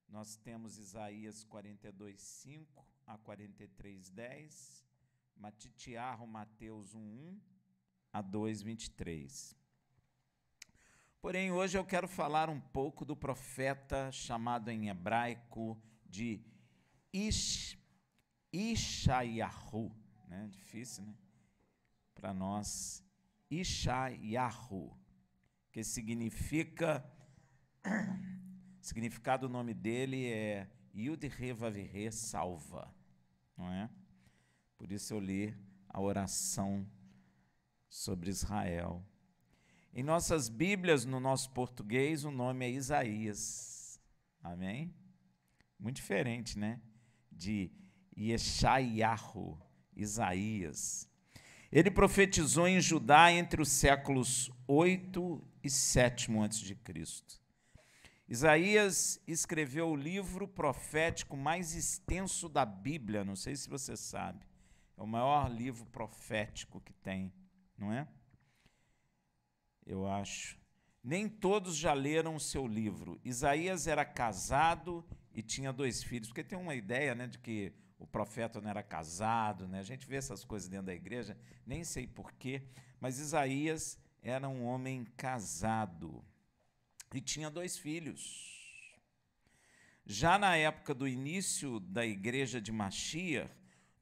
Nós temos Isaías 42:5 a 43:10, Matitiarro, Mateus 1:1 a 2:23. Porém, hoje eu quero falar um pouco do profeta chamado em hebraico de Ishayahu, né? Difícil, né? Para nós, Ishayahu, que significa, significado do nome dele é Yud-He-Vav-He, salva, não é? Por isso eu li a oração sobre Israel. Em nossas Bíblias, no nosso português, o nome é Isaías. Amém? Muito diferente, né? De Yeshayahu, Isaías. Ele profetizou em Judá entre os séculos 8 e 7 a.C. Isaías escreveu o livro profético mais extenso da Bíblia, não sei se você sabe. É o maior livro profético que tem, não é? Eu acho. Nem todos já leram o seu livro. Isaías era casado e tinha 2 filhos, porque tem uma ideia, né, de que o profeta não era casado, né? A gente vê essas coisas dentro da igreja, nem sei porquê, mas Isaías era um homem casado e tinha 2 filhos. Já na época do início da igreja de Mashiach,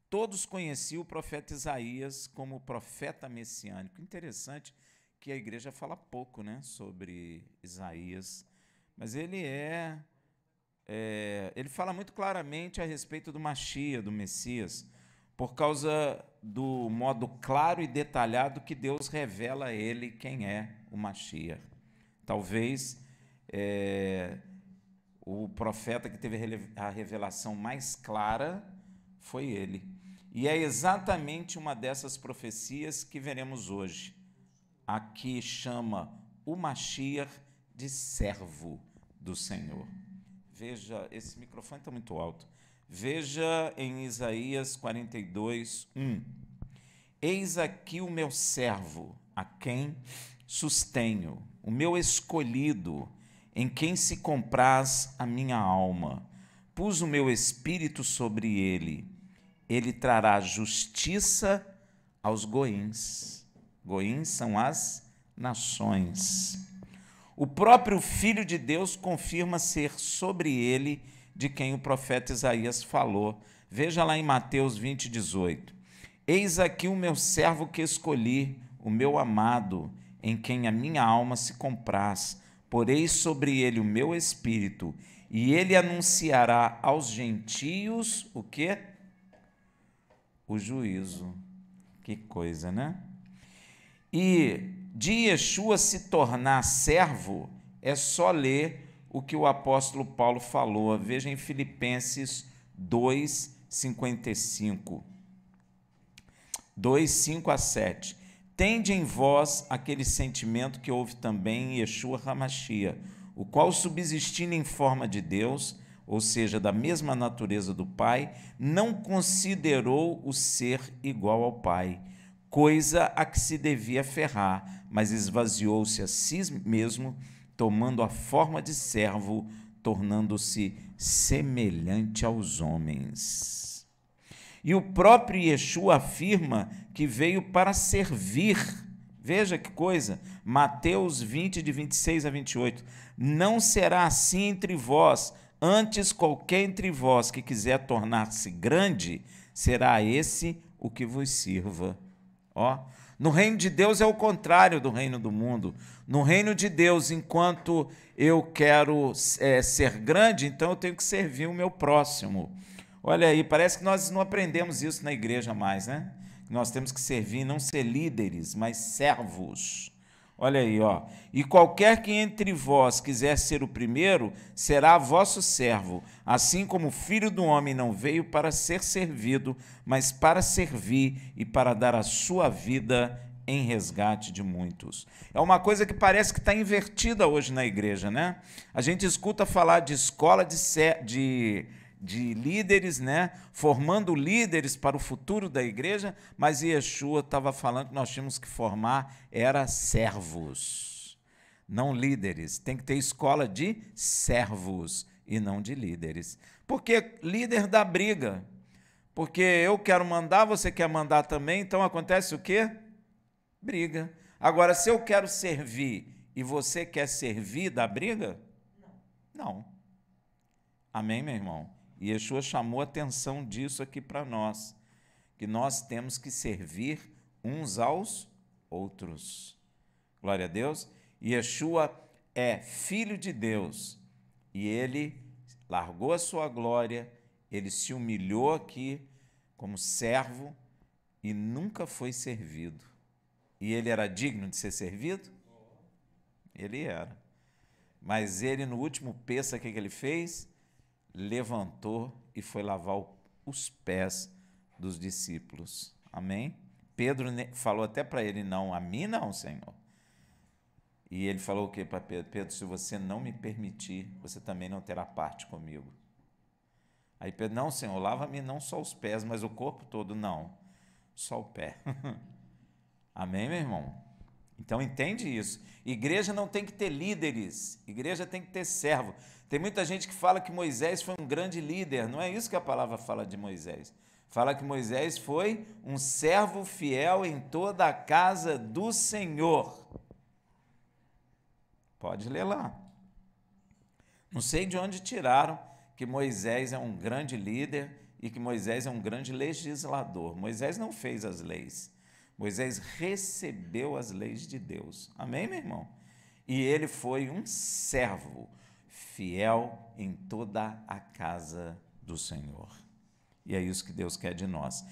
todos conheciam o profeta Isaías como profeta messiânico. Interessante que a igreja fala pouco, né, sobre Isaías, mas ele fala muito claramente a respeito do Mashiach, do Messias, por causa do modo claro e detalhado que Deus revela a ele quem é o Mashiach. Talvez o profeta que teve a revelação mais clara foi ele. E é exatamente uma dessas profecias que veremos hoje. Aqui chama o Mashiach de servo do Senhor. Veja, esse microfone está muito alto. Veja em Isaías 42:1. Eis aqui o meu servo, a quem sustenho, o meu escolhido, em quem se compraz a minha alma. Pus o meu espírito sobre ele. Ele trará justiça aos goíns. Goíns são as nações. O próprio Filho de Deus confirma ser sobre ele de quem o profeta Isaías falou. Veja lá em Mateus 20:18. Eis aqui o meu servo que escolhi, o meu amado, em quem a minha alma se compraz. Porei sobre ele o meu espírito, e ele anunciará aos gentios o quê? O juízo. Que coisa, né? E de Yeshua se tornar servo, é só ler o que o apóstolo Paulo falou. Veja em Filipenses 2:55. 2:5 a 7. Tende em vós aquele sentimento que houve também em Yeshua HaMashiach, o qual, subsistindo em forma de Deus, ou seja, da mesma natureza do Pai, não considerou o ser igual ao Pai, coisa a que se devia aferrar, mas esvaziou-se a si mesmo, tomando a forma de servo, tornando-se semelhante aos homens. E o próprio Yeshua afirma que veio para servir. Veja que coisa, Mateus 20, de 26 a 28. Não será assim entre vós, antes qualquer entre vós que quiser tornar-se grande, será esse o que vos sirva. Ó, no reino de Deus é o contrário do reino do mundo. No reino de Deus, enquanto eu quero ser grande, então eu tenho que servir o meu próximo. Olha aí, parece que nós não aprendemos isso na igreja mais, né? Nós temos que servir, não ser líderes, mas servos. Olha aí, ó. E qualquer que entre vós quiser ser o primeiro, será vosso servo, assim como o Filho do Homem não veio para ser servido, mas para servir e para dar a sua vida em resgate de muitos. É uma coisa que parece que está invertida hoje na igreja, né? A gente escuta falar de escola de líderes, né? Formando líderes para o futuro da igreja, mas Yeshua estava falando que nós tínhamos que formar servos, não líderes. Tem que ter escola de servos. e não de líderes. Porque líder dá briga. Porque eu quero mandar, você quer mandar também, então acontece o quê? Briga. Agora, se eu quero servir e você quer servir, dá briga? Não. Amém, meu irmão? E Yeshua chamou a atenção disso aqui para nós, que nós temos que servir uns aos outros. Glória a Deus. E Yeshua é filho de Deus, e ele largou a sua glória, ele se humilhou aqui como servo e nunca foi servido. E ele era digno de ser servido? Ele era. Mas ele, no último Pêssach, o que ele fez? Levantou e foi lavar os pés dos discípulos. Amém? Pedro falou até para ele, não, a mim não, Senhor. E ele falou o quê para Pedro? Pedro, se você não me permitir, você também não terá parte comigo. Aí Pedro, não, Senhor, lava-me não só os pés, mas o corpo todo. Não, só o pé. Amém, meu irmão? Então entende isso. Igreja não tem que ter líderes, igreja tem que ter servo. Tem muita gente que fala que Moisés foi um grande líder. Não é isso que a palavra fala de Moisés. Fala que Moisés foi um servo fiel em toda a casa do Senhor. Pode ler lá. Não sei de onde tiraram que Moisés é um grande líder e que Moisés é um grande legislador. Moisés não fez as leis. Moisés recebeu as leis de Deus. Amém, meu irmão? E ele foi um servo fiel em toda a casa do Senhor. E é isso que Deus quer de nós.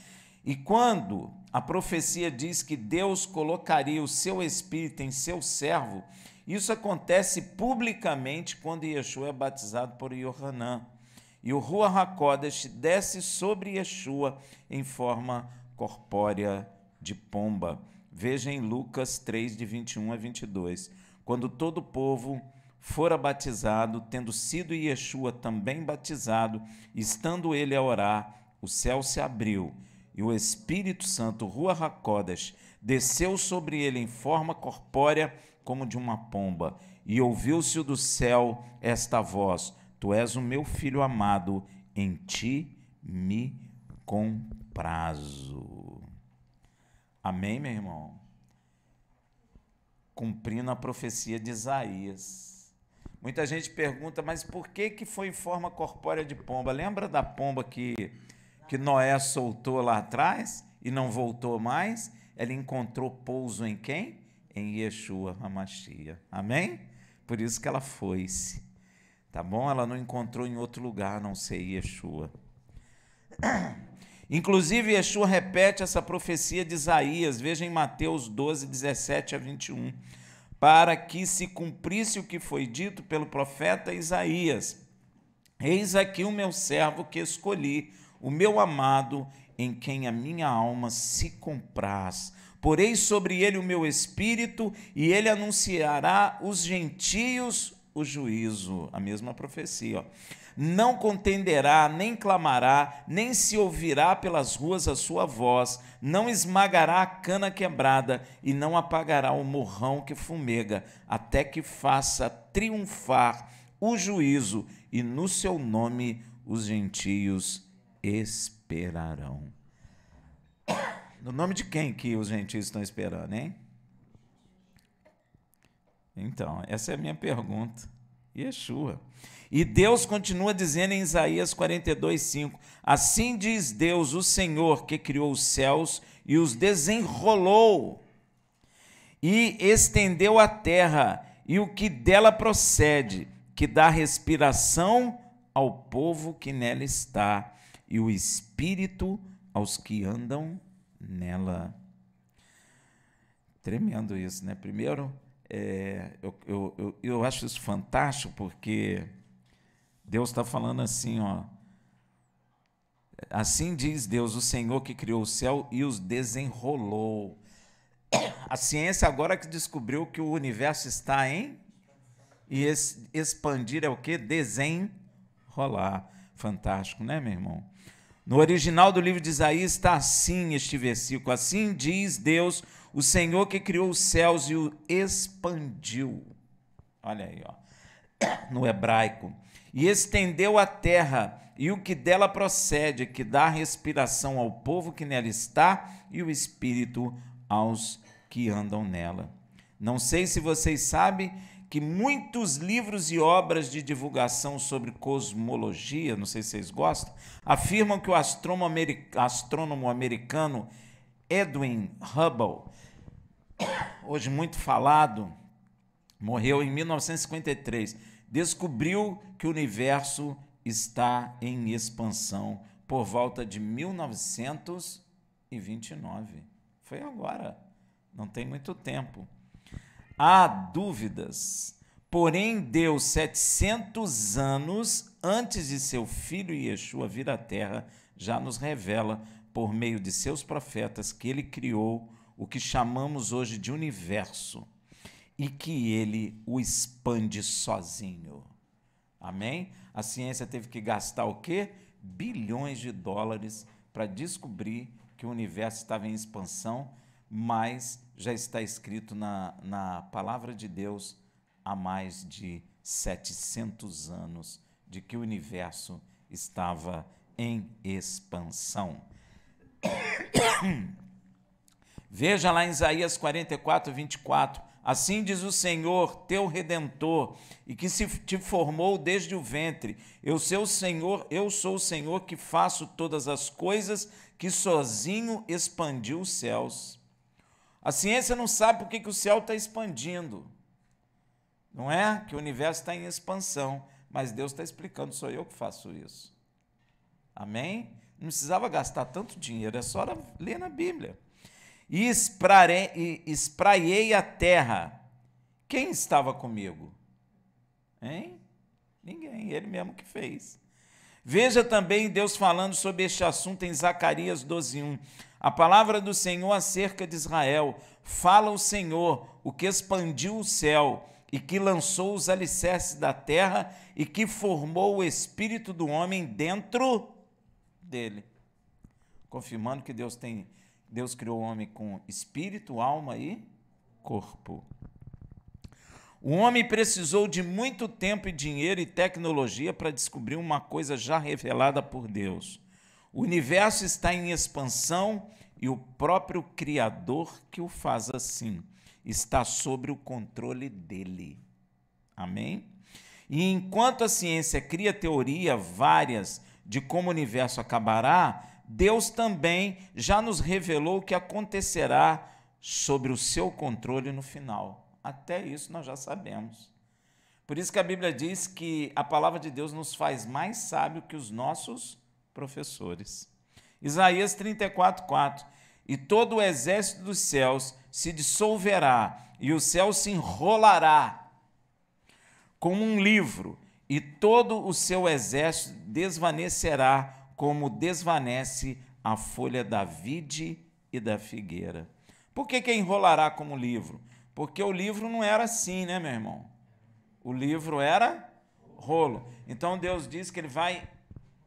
E quando a profecia diz que Deus colocaria o seu Espírito em seu servo, isso acontece publicamente quando Yeshua é batizado por Yohanan. E o Ruach HaKodesh desce sobre Yeshua em forma corpórea de pomba. Veja em Lucas 3, de 21 a 22. Quando todo o povo fora batizado, tendo sido Yeshua também batizado, estando ele a orar, o céu se abriu, e o Espírito Santo, o Ruach HaKodesh, desceu sobre ele em forma corpórea como de uma pomba, e ouviu-se do céu esta voz: Tu és o meu filho amado, em ti me comprazo. Amém, meu irmão? Cumprindo a profecia de Isaías. Muita gente pergunta, mas por que foi em forma corpórea de pomba? Lembra da pomba que Noé soltou lá atrás e não voltou mais? Ela encontrou pouso em quem? Em Yeshua HaMashiach. Amém? Por isso que ela foi-se. Tá bom? Ela não encontrou em outro lugar, a não ser Yeshua. Inclusive, Yeshua repete essa profecia de Isaías, veja em Mateus 12, 17 a 21, para que se cumprisse o que foi dito pelo profeta Isaías. Eis aqui o meu servo que escolhi, o meu amado, em quem a minha alma se compraz. Porei sobre ele o meu espírito, e ele anunciará os gentios o juízo. A mesma profecia, ó. Não contenderá, nem clamará, nem se ouvirá pelas ruas a sua voz, não esmagará a cana quebrada e não apagará o morrão que fumega, até que faça triunfar o juízo, e no seu nome os gentios esperarão. No nome de quem que os gentios estão esperando, hein? Então, essa é a minha pergunta. Yeshua. E Deus continua dizendo em Isaías 42, 5, assim diz Deus, o Senhor, que criou os céus e os desenrolou, e estendeu a terra, e o que dela procede, que dá respiração ao povo que nela está, e o espírito aos que andam nela. Tremendo isso, né? Primeiro, eu acho isso fantástico, porque Deus está falando assim, ó. Assim diz Deus, o Senhor que criou o céu e os desenrolou. A ciência agora que descobriu que o universo está em... E expandir é o quê? Desenrolar. Fantástico, né, meu irmão? No original do livro de Isaías está assim este versículo. Assim diz Deus, o Senhor que criou os céus e o expandiu. Olha aí, ó. no hebraico, e estendeu a terra e o que dela procede, que dá respiração ao povo que nela está e o espírito aos que andam nela. Não sei se vocês sabem que muitos livros e obras de divulgação sobre cosmologia, não sei se vocês gostam, afirmam que o astrônomo americano Edwin Hubble, hoje muito falado, morreu em 1953, descobriu que o universo está em expansão por volta de 1929. Foi agora, não tem muito tempo. Há dúvidas, porém Deus, 700 anos antes de seu filho Yeshua vir à Terra, já nos revela, por meio de seus profetas, que ele criou o que chamamos hoje de universo e que ele o expande sozinho. Amém? A ciência teve que gastar o quê? Bilhões de dólares para descobrir que o universo estava em expansão, mas já está escrito na palavra de Deus há mais de 700 anos de que o universo estava em expansão. Veja lá em Isaías 44, 24, assim diz o Senhor, teu Redentor, e que se te formou desde o ventre. Eu sou o Senhor que faço todas as coisas, que sozinho expandiu os céus. A ciência não sabe por que o céu está expandindo. Não é? Que o universo está em expansão. Mas Deus está explicando, sou eu que faço isso. Amém? Não precisava gastar tanto dinheiro, é só ler na Bíblia. E espraiei a terra. Quem estava comigo? Hein? Ninguém, ele mesmo que fez. Veja também Deus falando sobre este assunto em Zacarias 12:1. A palavra do Senhor acerca de Israel. Fala o Senhor, o que expandiu o céu e que lançou os alicerces da terra e que formou o espírito do homem dentro dele. Confirmando que Deus criou o homem com espírito, alma e corpo. O homem precisou de muito tempo e dinheiro e tecnologia para descobrir uma coisa já revelada por Deus. O universo está em expansão e o próprio Criador que o faz assim está sob o controle dele. Amém? E enquanto a ciência cria teorias várias de como o universo acabará, Deus também já nos revelou o que acontecerá sobre o seu controle no final. Até isso nós já sabemos. Por isso que a Bíblia diz que a palavra de Deus nos faz mais sábio que os nossos professores. Isaías 34:4. E todo o exército dos céus se dissolverá, e o céu se enrolará como um livro, e todo o seu exército desvanecerá, como desvanece a folha da vide e da figueira. Por que enrolará como livro? Porque o livro não era assim, né, meu irmão? O livro era rolo. Então Deus diz que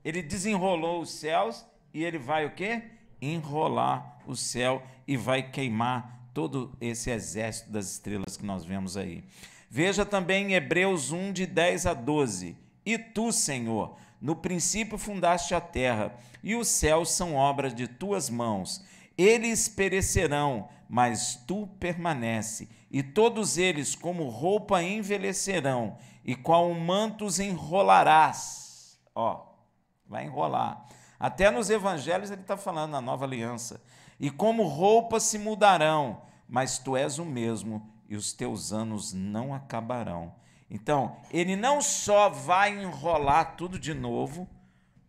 ele desenrolou os céus e ele vai o quê? Enrolar o céu e vai queimar todo esse exército das estrelas que nós vemos aí. Veja também em Hebreus 1, de 10 a 12. E tu, Senhor, no princípio fundaste a terra, e os céus são obras de tuas mãos. Eles perecerão, mas tu permanece, e todos eles como roupa envelhecerão, e qual um manto os enrolarás. Vai enrolar. Até nos evangelhos ele está falando na nova aliança. E como roupas se mudarão, mas tu és o mesmo, e os teus anos não acabarão. Então, ele não só vai enrolar tudo de novo,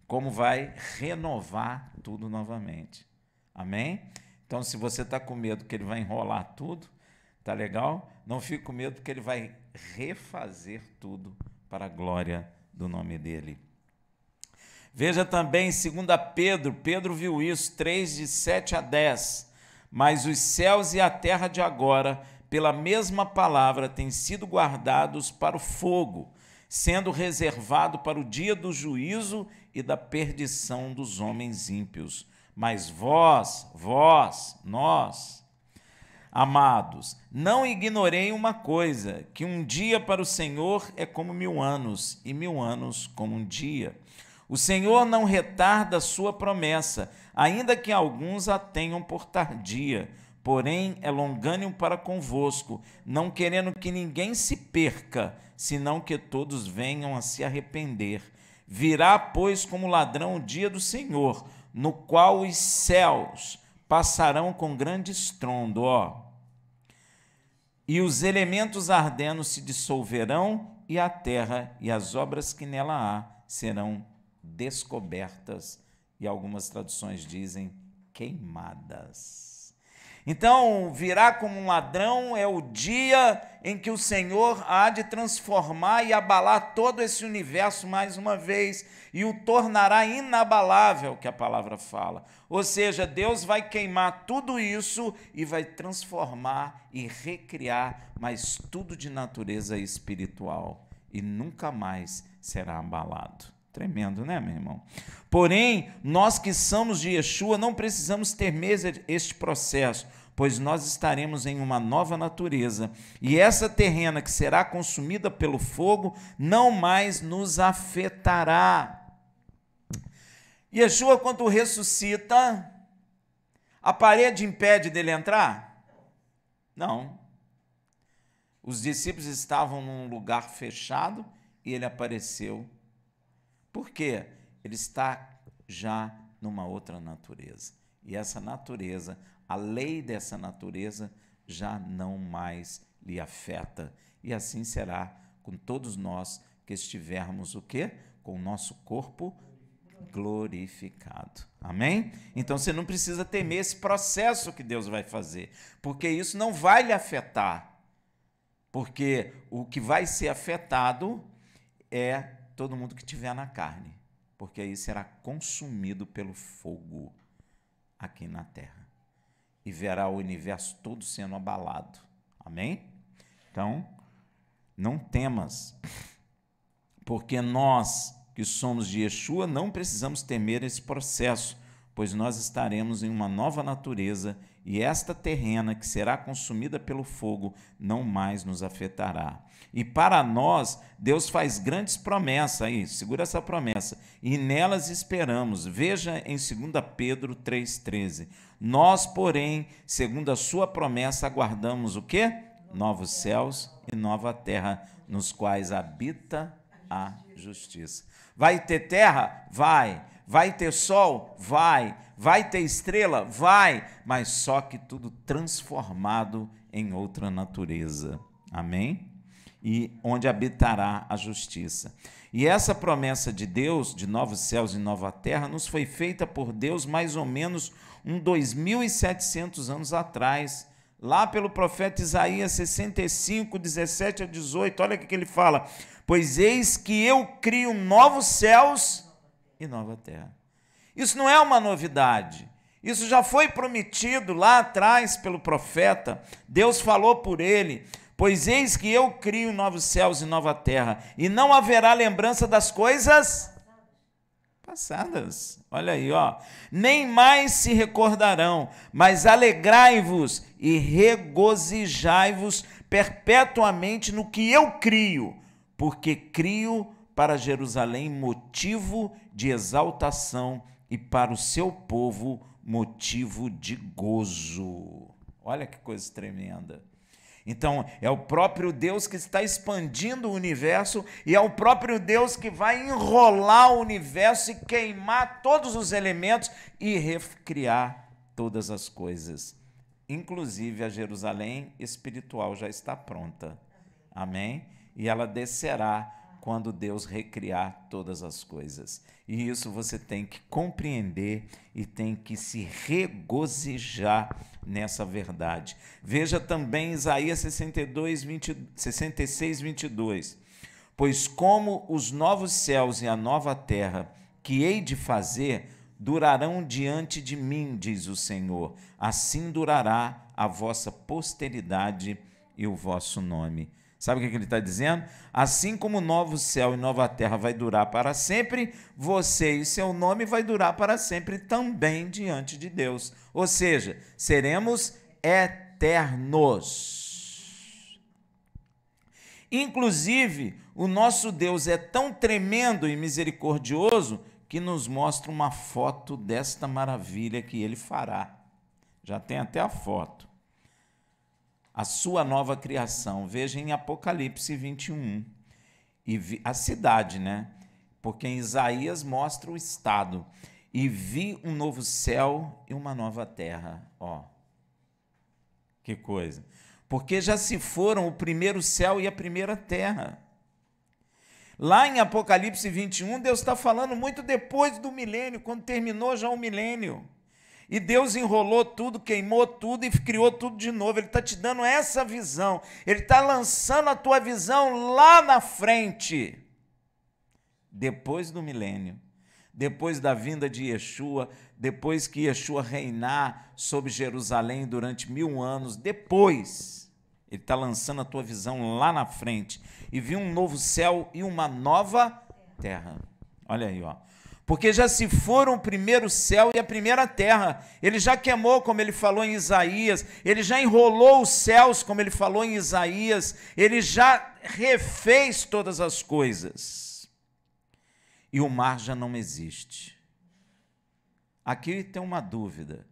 como vai renovar tudo novamente. Amém? Então, se você está com medo que ele vai enrolar tudo, tá legal? Não fique com medo, porque ele vai refazer tudo para a glória do nome dele. Veja também, 2 Pedro viu isso, 3, de 7 a 10. Mas os céus e a terra de agora, pela mesma palavra, têm sido guardados para o fogo, sendo reservado para o dia do juízo e da perdição dos homens ímpios. Mas nós, Amados, não ignorei uma coisa, que um dia para o Senhor é como 1000 anos, e 1000 anos como um dia. O Senhor não retarda a sua promessa, ainda que alguns a tenham por tardia, porém é longânimo para convosco, não querendo que ninguém se perca, senão que todos venham a se arrepender. Virá, pois, como ladrão o dia do Senhor, no qual os céus passarão com grande estrondo, e os elementos ardendo se dissolverão, e a terra e as obras que nela há serão descobertas, e algumas traduções dizem queimadas. Então, virá como um ladrão é o dia em que o Senhor há de transformar e abalar todo esse universo mais uma vez, e o tornará inabalável, que a palavra fala. Ou seja, Deus vai queimar tudo isso e vai transformar e recriar, mas tudo de natureza espiritual, e nunca mais será abalado. Tremendo, né, meu irmão? Porém, nós que somos de Yeshua não precisamos temer este processo, pois nós estaremos em uma nova natureza, e essa terrena que será consumida pelo fogo não mais nos afetará. Yeshua, quando ressuscita, a parede impede dele entrar? Não. Os discípulos estavam num lugar fechado e ele apareceu. Por quê? Ele está já numa outra natureza. E essa natureza, a lei dessa natureza, já não mais lhe afeta. E assim será com todos nós que estivermos o quê? Com o nosso corpo glorificado. Amém? Então você não precisa temer esse processo que Deus vai fazer, porque isso não vai lhe afetar. Porque o que vai ser afetado é todo mundo que estiver na carne, porque aí será consumido pelo fogo aqui na terra, e verá o universo todo sendo abalado. Amém? Então, não temas, porque nós que somos de Yeshua não precisamos temer esse processo, pois nós estaremos em uma nova natureza, e esta terrena que será consumida pelo fogo não mais nos afetará. E para nós, Deus faz grandes promessas, aí, segura essa promessa, e nelas esperamos. Veja em 2 Pedro 3,13. Nós, porém, segundo a sua promessa, aguardamos o quê? Novos céus e nova terra, nos quais habita a justiça. Vai ter terra? Vai. Vai ter sol? Vai. Vai ter estrela? Vai. Mas só que tudo transformado em outra natureza. Amém? E onde habitará a justiça. E essa promessa de Deus, de novos céus e nova terra, nos foi feita por Deus mais ou menos 2.700 anos atrás, lá pelo profeta Isaías 65, 17 a 18. Olha o que ele fala: pois eis que eu crio novos céus e nova terra. Isso não é uma novidade. Isso já foi prometido lá atrás pelo profeta. Deus falou por ele: pois eis que eu crio novos céus e nova terra, e não haverá lembrança das coisas passadas. Olha aí, nem mais se recordarão, mas alegrai-vos e regozijai-vos perpetuamente no que eu crio, porque crio para Jerusalém motivo de exaltação e para o seu povo motivo de gozo. Olha que coisa tremenda. Então, é o próprio Deus que está expandindo o universo, e é o próprio Deus que vai enrolar o universo e queimar todos os elementos e recriar todas as coisas. Inclusive a Jerusalém espiritual já está pronta. Amém? E ela descerá quando Deus recriar todas as coisas. E isso você tem que compreender e tem que se regozijar nessa verdade. Veja também Isaías 66, 22. Pois como os novos céus e a nova terra que hei de fazer durarão diante de mim, diz o Senhor, assim durará a vossa posteridade e o vosso nome. Sabe o que ele está dizendo? Assim como o novo céu e nova terra vai durar para sempre, você e seu nome vai durar para sempre também diante de Deus. Ou seja, seremos eternos. eternos. Inclusive, o nosso Deus é tão tremendo e misericordioso que nos mostra uma foto desta maravilha que ele fará. Já tem até a foto. A sua nova criação. Veja em Apocalipse 21. E a cidade, né? Porque em Isaías mostra o estado. E vi um novo céu e uma nova terra. Ó, que coisa. Porque já se foram o primeiro céu e a primeira terra. Lá em Apocalipse 21, Deus está falando muito depois do milênio, quando terminou já o milênio. E Deus enrolou tudo, queimou tudo e criou tudo de novo. Ele está te dando essa visão. Ele está lançando a tua visão lá na frente. Depois do milênio. Depois da vinda de Yeshua. Depois que Yeshua reinar sobre Jerusalém durante 1000 anos. Depois. Ele está lançando a tua visão lá na frente. E vi um novo céu e uma nova terra. Olha aí, ó. Porque já se foram o primeiro céu e a primeira terra. Ele já queimou, como ele falou em Isaías. Ele já enrolou os céus, como ele falou em Isaías. Ele já refez todas as coisas. E o mar já não existe. Aqui tem uma dúvida.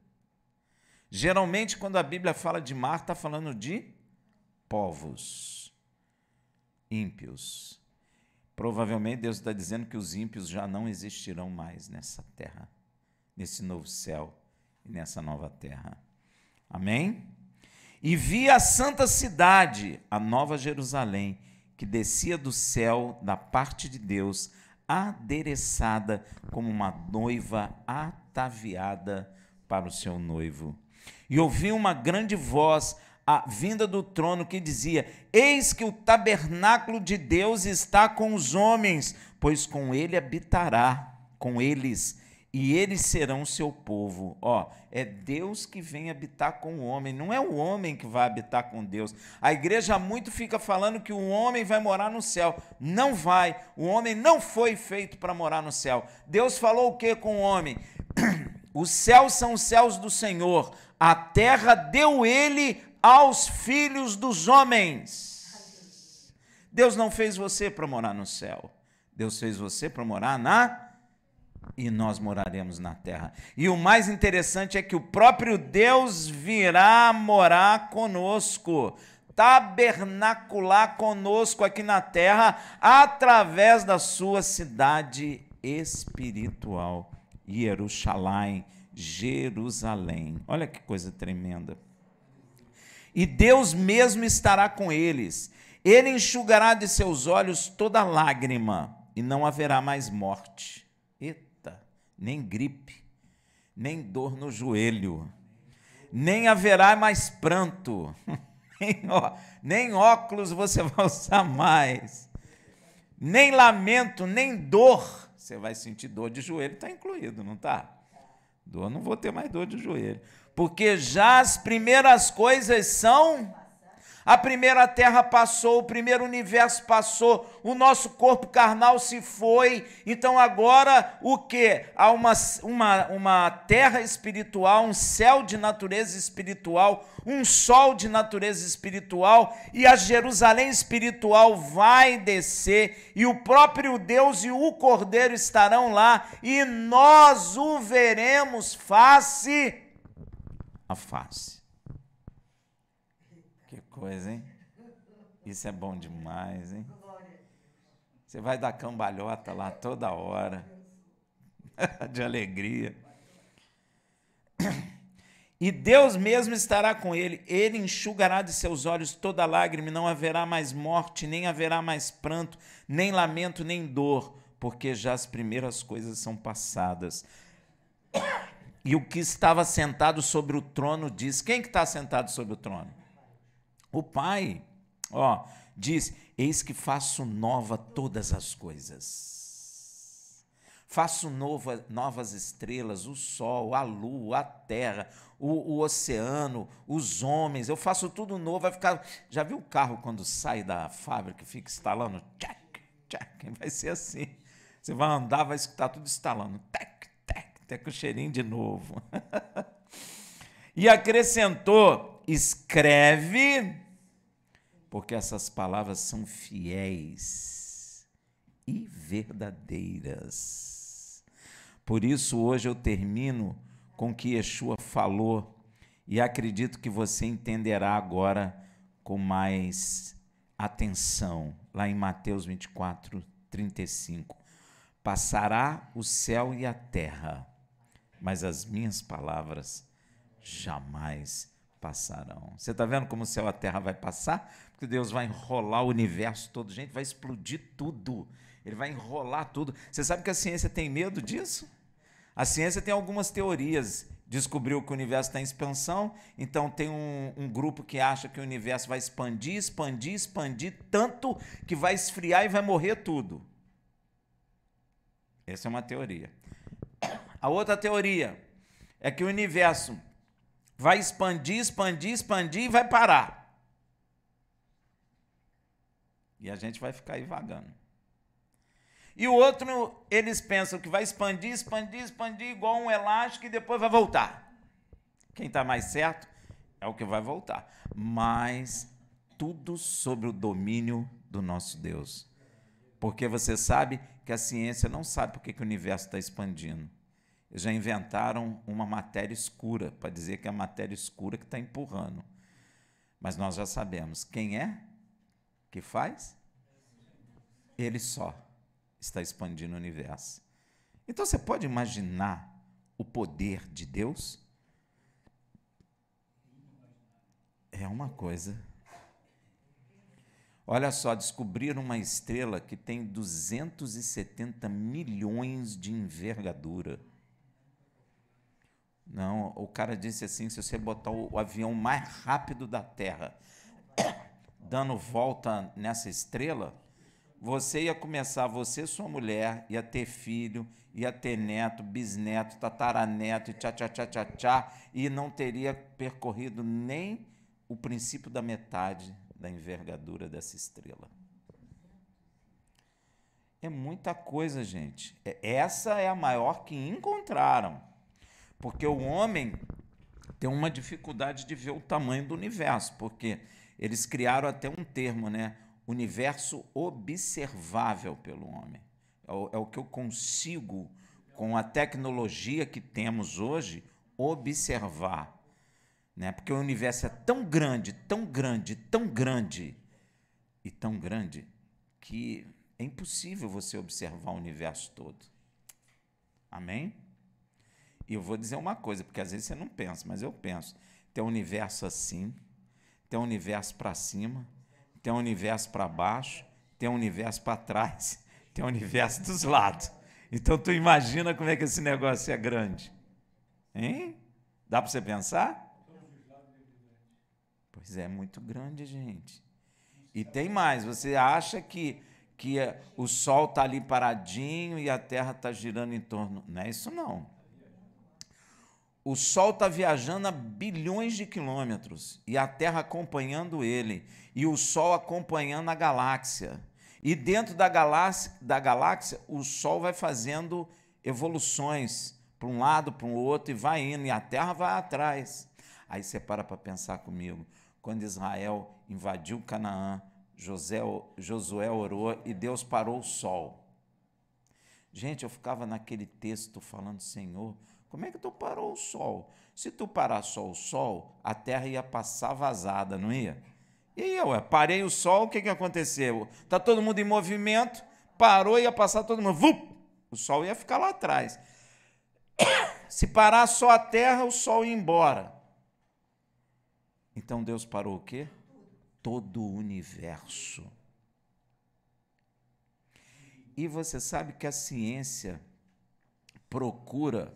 Geralmente, quando a Bíblia fala de mar, está falando de povos ímpios. Provavelmente Deus está dizendo que os ímpios já não existirão mais nessa terra, nesse novo céu e nessa nova terra. Amém? E vi a santa cidade, a nova Jerusalém, que descia do céu da parte de Deus, adereçada como uma noiva ataviada para o seu noivo. E ouvi uma grande voz, a vinda do trono, que dizia: eis que o tabernáculo de Deus está com os homens, pois com ele habitará, com eles, e eles serão seu povo. Ó, é Deus que vem habitar com o homem, não é o homem que vai habitar com Deus. A igreja muito fica falando que o homem vai morar no céu. Não vai, o homem não foi feito para morar no céu. Deus falou o que com o homem? Os céus são os céus do Senhor, a terra deu ele aos filhos dos homens. Deus não fez você para morar no céu. Deus fez você para morar e nós moraremos na terra. E o mais interessante é que o próprio Deus virá morar conosco, tabernacular conosco aqui na terra, através da sua cidade espiritual, Jerusalém. Olha que coisa tremenda. E Deus mesmo estará com eles. Ele enxugará de seus olhos toda lágrima, e não haverá mais morte. Eita, nem gripe, nem dor no joelho, nem haverá mais pranto, nem óculos você vai usar mais, nem lamento, nem dor. Você vai sentir dor de joelho, está incluído, não está? Dor, não vou ter mais dor de joelho. Porque já as primeiras coisas são... A primeira terra passou, o primeiro universo passou, o nosso corpo carnal se foi. Então agora o quê? Há uma terra espiritual, um céu de natureza espiritual, um sol de natureza espiritual, e a Jerusalém espiritual vai descer, e o próprio Deus e o Cordeiro estarão lá, e nós o veremos face a face. Que coisa, hein? Isso é bom demais, hein? Você vai dar cambalhota lá toda hora, de alegria. E Deus mesmo estará com ele. Ele enxugará de seus olhos toda lágrima, e não haverá mais morte, nem haverá mais pranto, nem lamento, nem dor, porque já as primeiras coisas são passadas. E o que estava sentado sobre o trono diz... Quem que está sentado sobre o trono? O Pai, ó, diz: eis que faço nova todas as coisas. Faço novas estrelas, o sol, a lua, a terra, o oceano, os homens. Eu faço tudo novo, vai ficar... Já viu o carro quando sai da fábrica e fica instalando? Tchac, tchac, vai ser assim. Você vai andar, vai escutar tudo instalando. Tac, tac, até com o cheirinho de novo. E acrescentou: escreve, porque essas palavras são fiéis e verdadeiras. Por isso, hoje eu termino com o que Yeshua falou, e acredito que você entenderá agora com mais atenção, lá em Mateus 24, 35. Passará o céu e a terra, mas as minhas palavras jamais passarão. Você está vendo como o céu e a terra vai passar? Porque Deus vai enrolar o universo todo, gente, vai explodir tudo. Ele vai enrolar tudo. Você sabe que a ciência tem medo disso? A ciência tem algumas teorias. Descobriu que o universo está em expansão, então tem um grupo que acha que o universo vai expandir, tanto que vai esfriar e vai morrer tudo. Essa é uma teoria. A outra teoria é que o universo vai expandir e vai parar. E a gente vai ficar aí vagando. E o outro, eles pensam que vai expandir igual um elástico e depois vai voltar. Quem está mais certo é o que vai voltar. Mas tudo sobre o domínio do nosso Deus. Porque você sabe que a ciência não sabe por que o universo está expandindo. Eles já inventaram uma matéria escura, para dizer que é a matéria escura que está empurrando. Mas nós já sabemos quem é que faz? Ele só está expandindo o universo. Então você pode imaginar o poder de Deus? É uma coisa. Olha só, descobriram uma estrela que tem 270 milhões de envergadura. Não, o cara disse assim, se você botar o avião mais rápido da Terra, dando volta nessa estrela, você ia começar, você e sua mulher, ia ter filho, ia ter neto, bisneto, tataraneto, e não teria percorrido nem o princípio da metade da envergadura dessa estrela. É muita coisa, gente. Essa é a maior que encontraram, porque o homem tem uma dificuldade de ver o tamanho do universo, porque eles criaram até um termo, né? Universo observável pelo homem. É o que eu consigo, com a tecnologia que temos hoje, observar. Né? Porque o universo é tão grande, e tão grande, que é impossível você observar o universo todo. Amém? E eu vou dizer uma coisa, porque às vezes você não pensa, mas eu penso. Tem um universo assim, tem um universo para cima, tem um universo para baixo, tem um universo para trás, tem um universo dos lados. Então, tu imagina como é que esse negócio é grande. Hein? Dá para você pensar? Pois é, muito grande, gente. E tem mais, você acha que o Sol está ali paradinho e a Terra está girando em torno. Não é isso, não. O Sol está viajando a bilhões de quilômetros e a Terra acompanhando ele, e o Sol acompanhando a galáxia. E dentro da galáxia, o Sol vai fazendo evoluções para um lado, para o outro, e vai indo, e a Terra vai atrás. Aí você para pensar comigo. Quando Israel invadiu Canaã, Josué orou e Deus parou o Sol. Gente, eu ficava naquele texto falando, Senhor, como é que tu parou o Sol? Se tu parar só o Sol, a Terra ia passar vazada, não ia? E eu parei o Sol, o que aconteceu? Está todo mundo em movimento, parou, ia passar todo mundo, vup, o Sol ia ficar lá atrás. Se parar só a Terra, o Sol ia embora. Então Deus parou o quê? Todo o universo. E você sabe que a ciência procura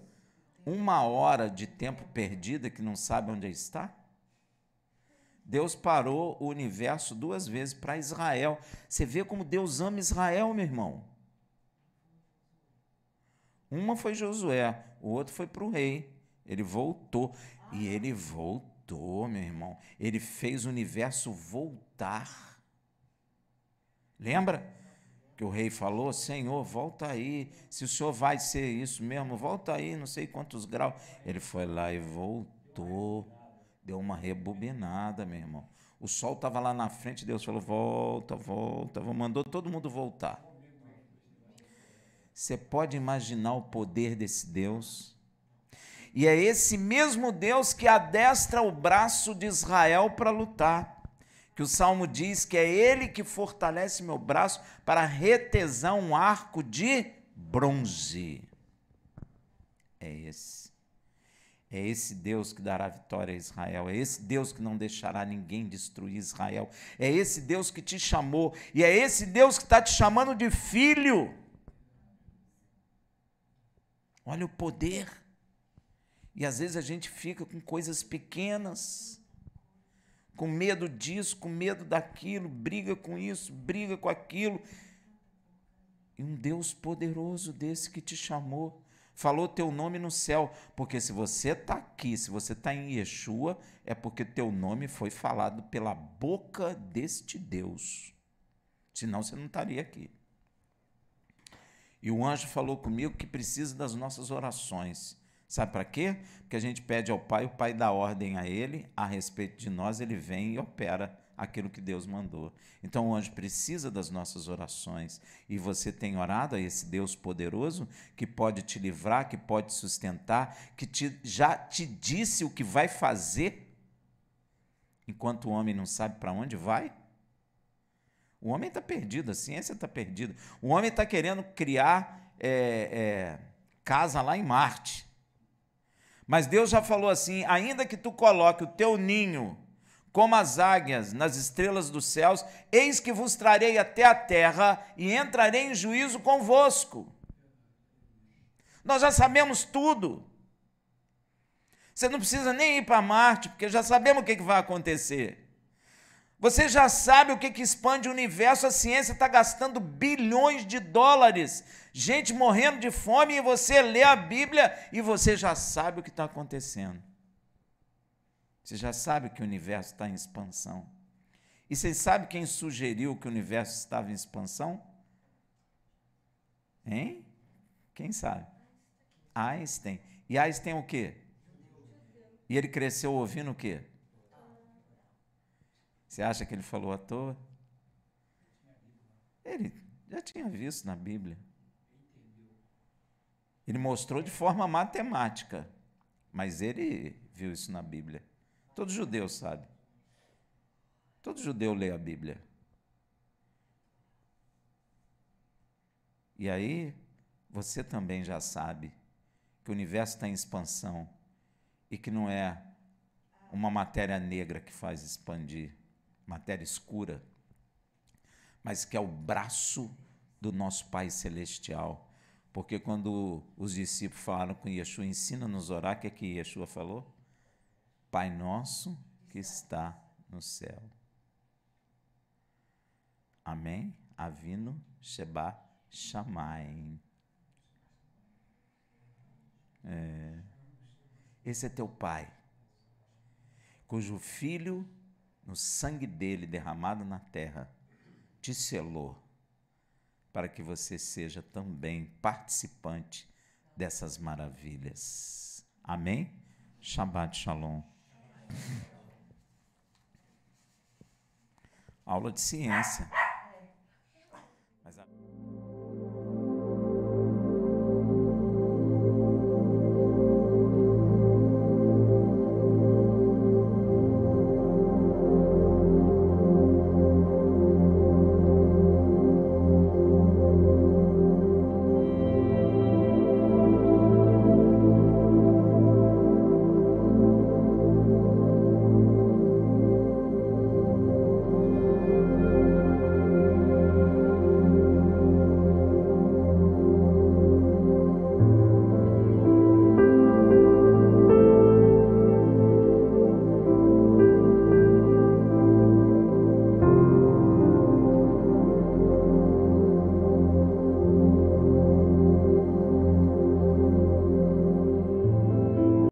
1 hora de tempo perdida que não sabe onde está? Deus parou o universo 2 vezes para Israel. Você vê como Deus ama Israel, meu irmão. Uma foi Josué, o outro foi para o rei. Ele voltou. E ele voltou, meu irmão. Ele fez o universo voltar. Lembra que o rei falou, Senhor, volta aí, se o Senhor vai ser isso mesmo, volta aí, não sei quantos graus. Ele foi lá e voltou. Deu uma rebobinada, meu irmão. O sol estava lá na frente, Deus falou, volta, volta, mandou todo mundo voltar. Você pode imaginar o poder desse Deus? E é esse mesmo Deus que adestra o braço de Israel para lutar. Que o Salmo diz que é Ele que fortalece meu braço para retesar um arco de bronze. É esse. É esse Deus que dará vitória a Israel. É esse Deus que não deixará ninguém destruir Israel. É esse Deus que te chamou. E é esse Deus que está te chamando de filho. Olha o poder. E às vezes a gente fica com coisas pequenas, com medo disso, com medo daquilo, briga com isso, briga com aquilo. E um Deus poderoso desse que te chamou, falou teu nome no céu, porque se você está aqui, se você está em Yeshua, é porque teu nome foi falado pela boca deste Deus. Senão você não estaria aqui. E o anjo falou comigo que precisa das nossas orações. Sabe para quê? Porque a gente pede ao Pai, o Pai dá ordem a Ele, a respeito de nós, Ele vem e opera aquilo que Deus mandou. Então o anjo precisa das nossas orações. E você tem orado a esse Deus poderoso, que pode te livrar, que pode te sustentar, que já te disse o que vai fazer, enquanto o homem não sabe para onde vai? O homem está perdido, a ciência está perdida. O homem está querendo criar casa lá em Marte. Mas Deus já falou assim, ainda que tu coloque o teu ninho como as águias nas estrelas dos céus, eis que vos trarei até a terra e entrarei em juízo convosco. Nós já sabemos tudo. Você não precisa nem ir para Marte, porque já sabemos o que vai acontecer. Você já sabe o que expande o universo, a ciência está gastando bilhões de dólares, gente morrendo de fome, e você lê a Bíblia e você já sabe o que está acontecendo. Você já sabe que o universo está em expansão. E você sabe quem sugeriu que o universo estava em expansão? Hein? Quem sabe? Einstein. E Einstein o quê? E ele cresceu ouvindo o quê? Você acha que ele falou à toa? Ele já tinha visto na Bíblia. Ele mostrou de forma matemática, mas ele viu isso na Bíblia. Todo judeu sabe. Todo judeu lê a Bíblia. E aí, você também já sabe que o universo está em expansão e que não é uma matéria negra que faz expandir, matéria escura, mas que é o braço do nosso Pai Celestial. Porque quando os discípulos falaram com Yeshua, ensina-nos a orar, o que é que Yeshua falou? Pai nosso que está no céu. Amém? Avinu Sheba Shamayim. Esse é teu Pai, cujo Filho, no sangue dele derramado na terra, te selou para que você seja também participante dessas maravilhas. Amém? Shabbat Shalom. Aula de ciência.